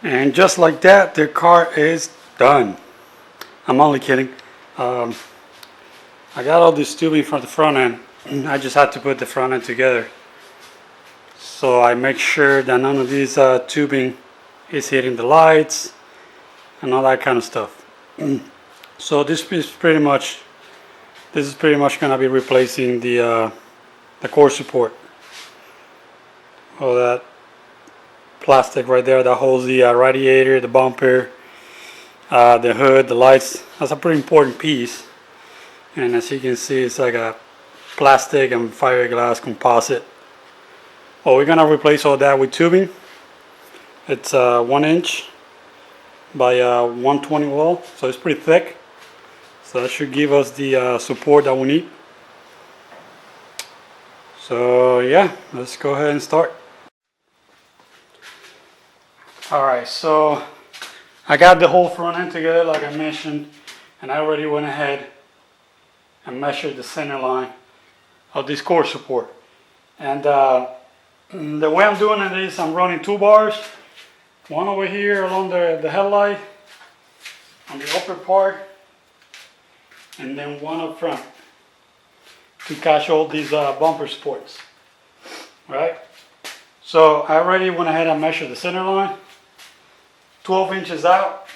And just like that, the car is done. I'm only kidding. I got all this tubing from the front end. I just had to put the front end together. So I make sure that none of these tubing is hitting the lights and all that kind of stuff. So this is pretty much gonna be replacing the core support. All that plastic right there that holds the radiator, the bumper, the hood, the lights. That's a pretty important piece. And as you can see, it's like a plastic and fiberglass composite. Well, we're gonna replace all that with tubing. It's 1 inch by 120 wall, so it's pretty thick. So that should give us the support that we need. So yeah, let's go ahead and start. Alright, so I got the whole front end together like I mentioned, and I already went ahead and measured the center line of this core support. And the way I'm doing it is I'm running 2 bars, one over here along the headlight on the upper part, and then one up front to catch all these bumper supports. Right? So I already went ahead and measured the center line, 12 inches out,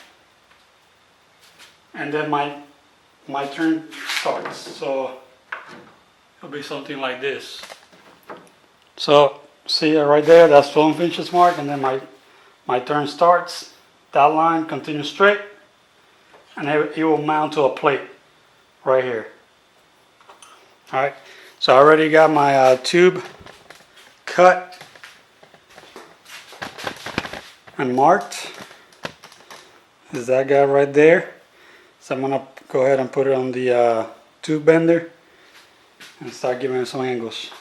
and then my turn starts. So it'll be something like this. So see right there, that's 12 inches mark, and then my turn starts. That line continues straight, and it will mount to a plate right here. All right, so I already got my tube cut and marked. Is that guy right there? So I'm gonna go ahead and put it on the tube bender and start giving it some angles.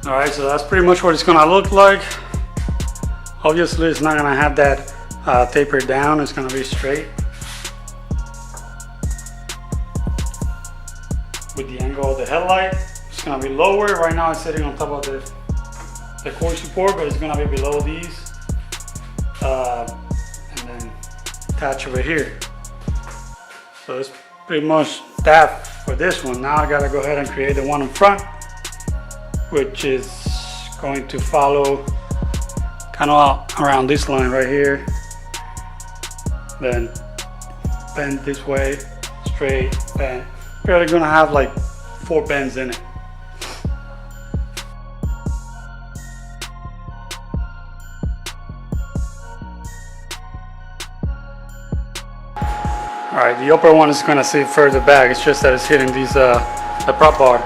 Alright, so that's pretty much what it's gonna look like. Obviously it's not gonna have that taper down, it's gonna be straight with the angle of the headlight. It's gonna be lower. Right now it's sitting on top of the core support, but it's gonna be below these and then attach over here. So it's pretty much that for this one. Now I gotta go ahead and create the one in front, which is going to follow kind of around this line right here, then bend this way, straight, bend. We're gonna have like 4 bends in it. Alright, the upper one is gonna sit further back. It's just that it's hitting these the prop bar,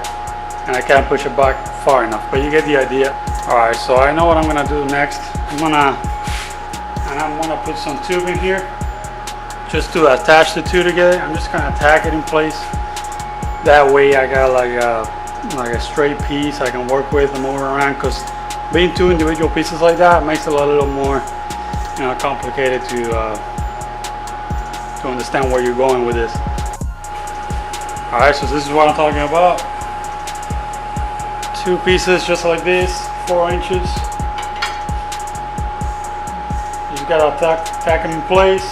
and I can't push it back far enough, but you get the idea. Alright, so I know what I'm gonna do next. I'm gonna put some tubing here just to attach the two together. I'm just gonna tack it in place. That way I got like a straight piece I can work with and move around, because being 2 individual pieces like that makes it a little more, you know, complicated to understand where you're going with this. Alright, so this is what I'm talking about. 2 pieces just like this, 4 inches. You just gotta tack them in place.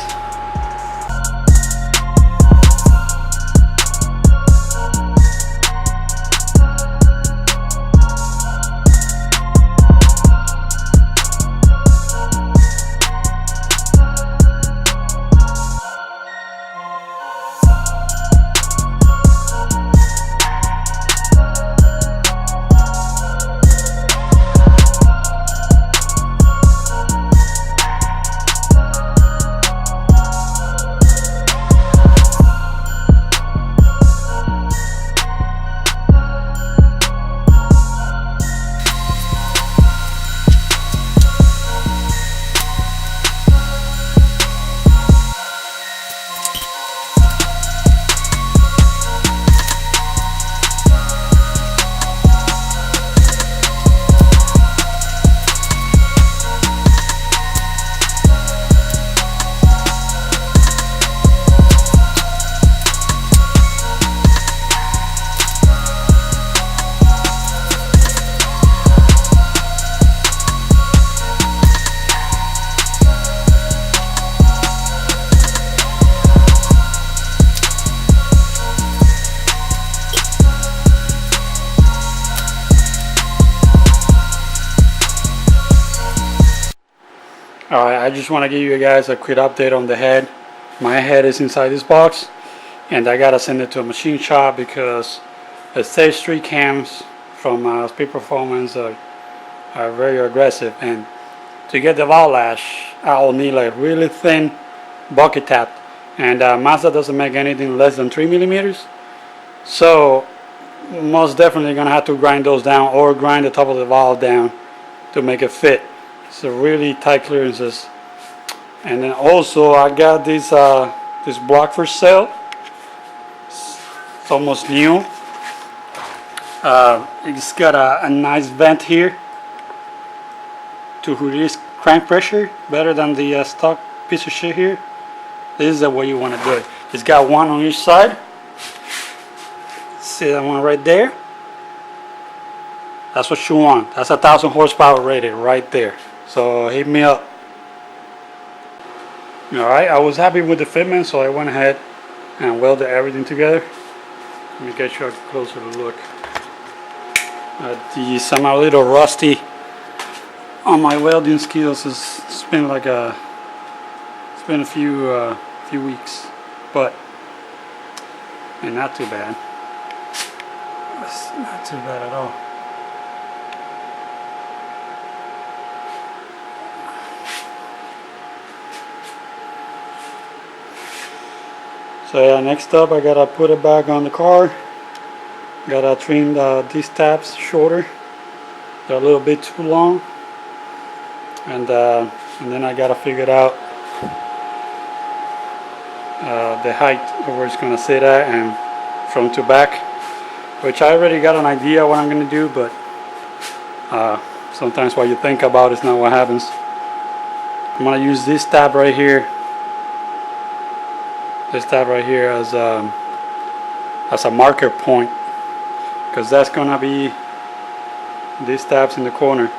Alright, I just want to give you guys a quick update on the head. My head is inside this box, and I gotta send it to a machine shop because the stage 3 cams from Speed Performance are very aggressive, and to get the valve lash I'll need like really thin bucket tap, and Mazda doesn't make anything less than 3 millimeters, so most definitely gonna have to grind those down or grind the top of the valve down to make it fit. So really tight clearances. And then also I got this this block for sale. It's almost new. It's got a nice vent here to release crank pressure, better than the stock piece of shit here. This is the way you want to do it. It's got one on each side. See that one right there? That's what you want. That's 1,000 horsepower rated right there. So hit me up. Alright, I was happy with the fitment, so I went ahead and welded everything together. Let me get you a closer look. I'm a little rusty on my welding skills. It's been like a few weeks, but and not too bad. It's not too bad at all. So yeah, next up I gotta put it back on the car. Gotta trim these tabs shorter. They're a little bit too long. And then I gotta figure out the height of where it's gonna sit at and front to back. Which I already got an idea what I'm gonna do, but sometimes what you think about is not what happens. I'm gonna use this tab right here. This tab right here as a marker point, because that's gonna be these tabs in the corner.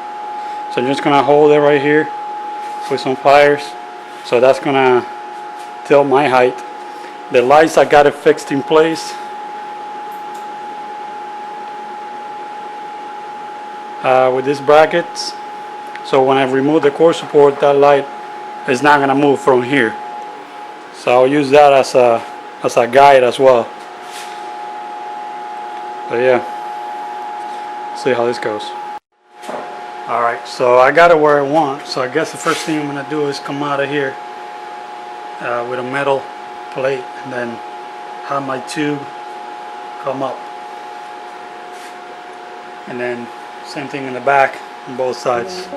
So I'm just gonna hold it right here with some pliers. So that's gonna tell my height. The lights, I got it fixed in place. With these brackets. So when I remove the core support, that light is not gonna move from here. So I'll use that as a guide as well. But yeah, see how this goes. Alright, so I got it where I want. So I guess the first thing I'm going to do is come out of here with a metal plate and then have my tube come up. And then same thing in the back on both sides.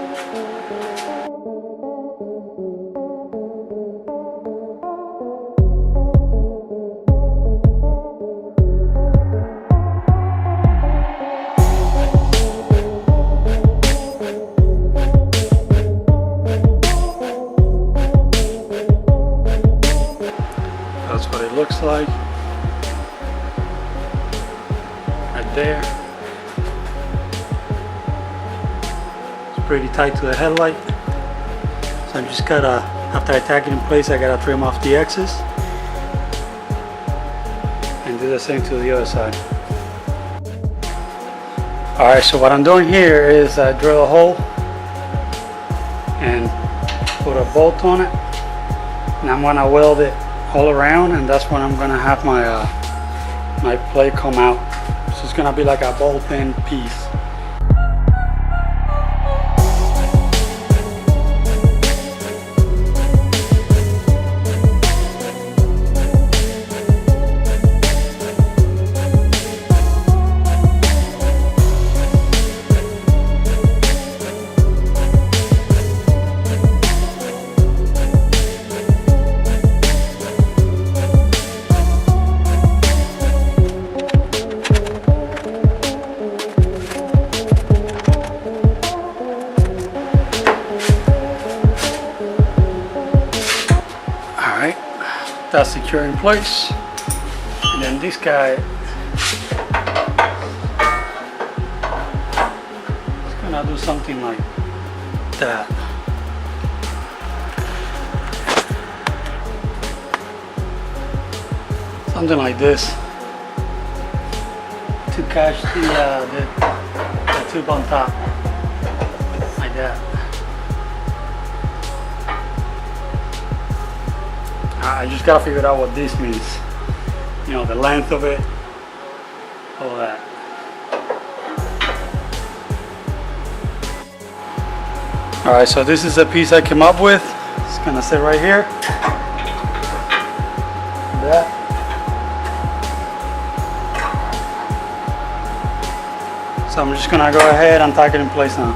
That's what it looks like right there. It's pretty tight to the headlight, so I'm just gotta, after I tack it in place, I gotta trim off the excess and do the same to the other side. Alright, so what I'm doing here is I drill a hole and put a bolt on it, and I'm gonna weld it all around, and that's when I'm gonna have my my plate come out. So it's gonna be like a ball-peen piece. That's secure in place, and then this guy is gonna do something like that. Something like this to catch the tube on top, like that. I just gotta figure out what this means. You know, the length of it, all that. Alright, so this is a piece I came up with. It's gonna sit right here. That. So I'm just gonna go ahead and tack it in place now.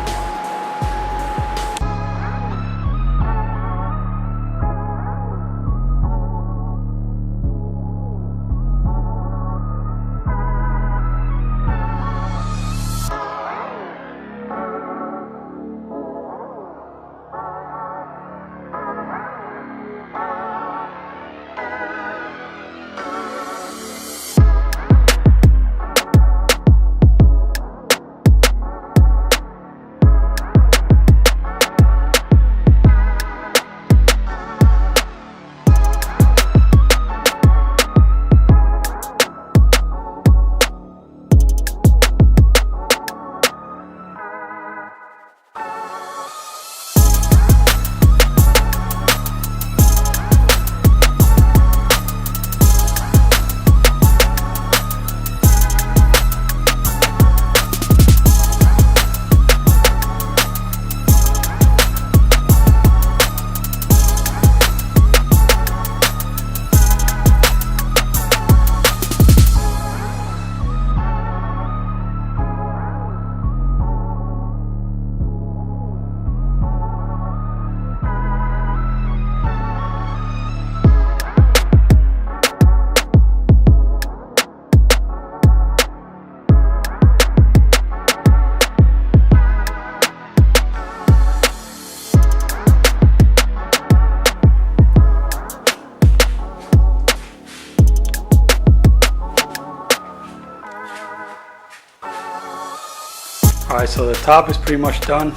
Alright, so the top is pretty much done.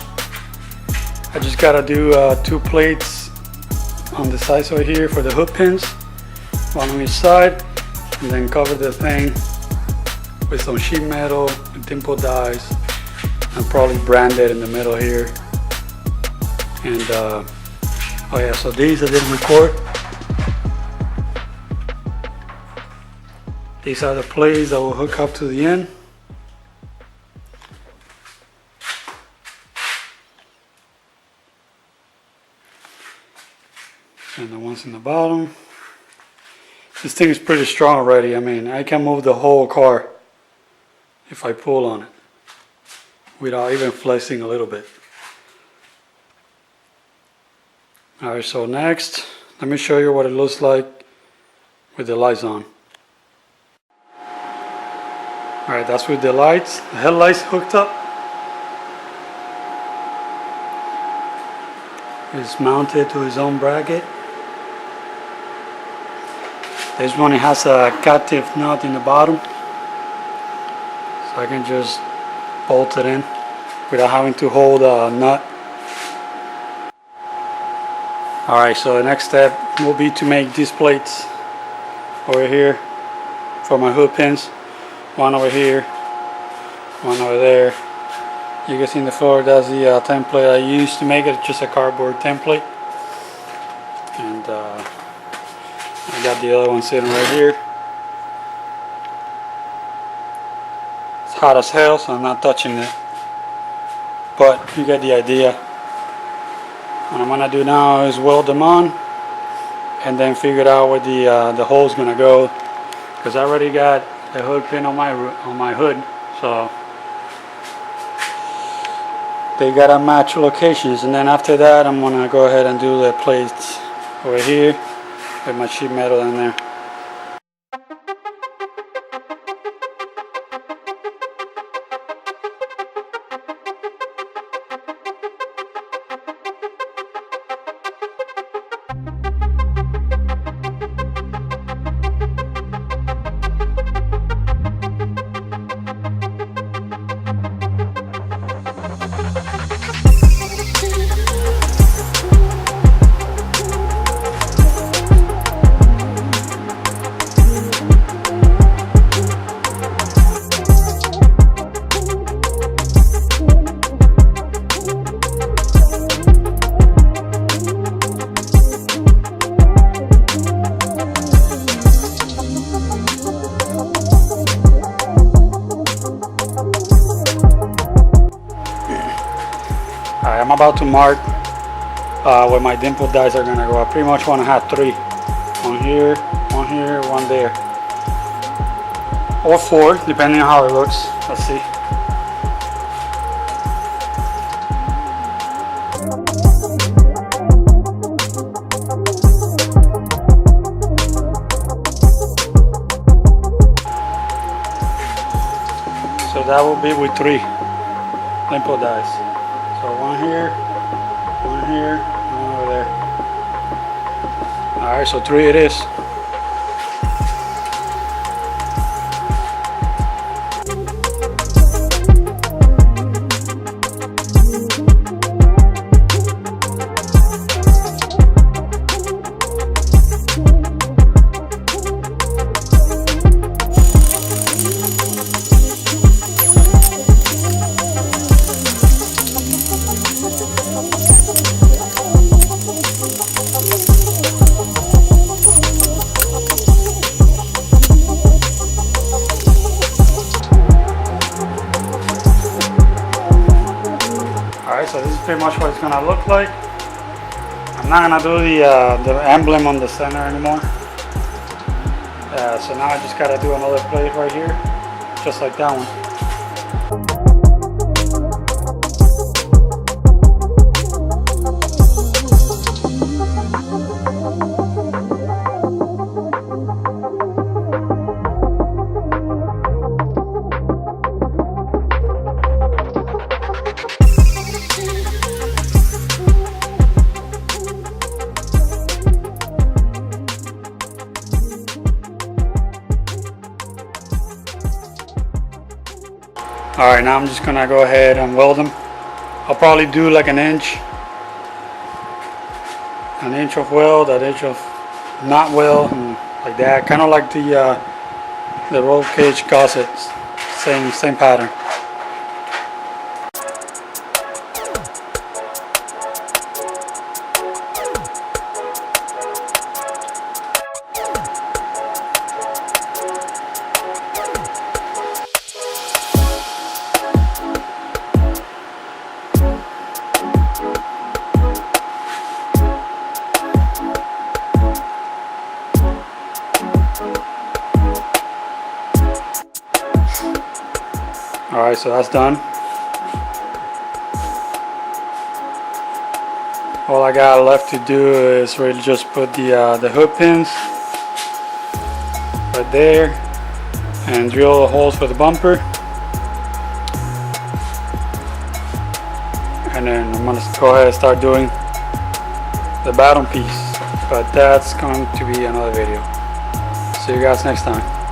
I just gotta do 2 plates on the sides over here for the hook pins, one on each side, and then cover the thing with some sheet metal, dimple dies, and probably brand it in the middle here. And oh yeah, so these I didn't record. These are the plates that will hook up to the end. And the ones in the bottom. This thing is pretty strong already. I mean, I can move the whole car if I pull on it without even flexing a little bit. Alright, so next, let me show you what it looks like with the lights on. Alright, that's with the lights, the headlights hooked up. It's mounted to its own bracket. This one, it has a captive nut in the bottom, so I can just bolt it in without having to hold a nut. Alright, so the next step will be to make these plates over here for my hood pins. One over here, one over there. You can see in the floor, that's the template I used to make it, just a cardboard template. And I got the other one sitting right here. It's hot as hell, so I'm not touching it. But you get the idea. What I'm gonna do now is weld them on, and then figure out where the hole's gonna go. Because I already got the hood pin on my hood, so they gotta match locations. And then after that, I'm gonna go ahead and do the plates over here with my sheet metal in there. I'm about to mark where my dimple dies are gonna go. I pretty much want to have 3. One here, one there. Or 4, depending on how it looks. Let's see. So that will be with 3 dimple dies. So one here, one over there. Alright, so 3 it is. Alright, so this is pretty much what it's gonna look like. I'm not gonna do the emblem on the center anymore. So now I just gotta do another plate right here, just like that one. Alright, now I'm just gonna go ahead and weld them. I'll probably do like an inch of weld, an inch of not weld, and like that. Kind of like the roll cage gussets. Same pattern. Alright, so that's done. All I got left to do is really just put the hood pins right there and drill the holes for the bumper. And then I'm going to go ahead and start doing the bottom piece. But that's going to be another video. See you guys next time.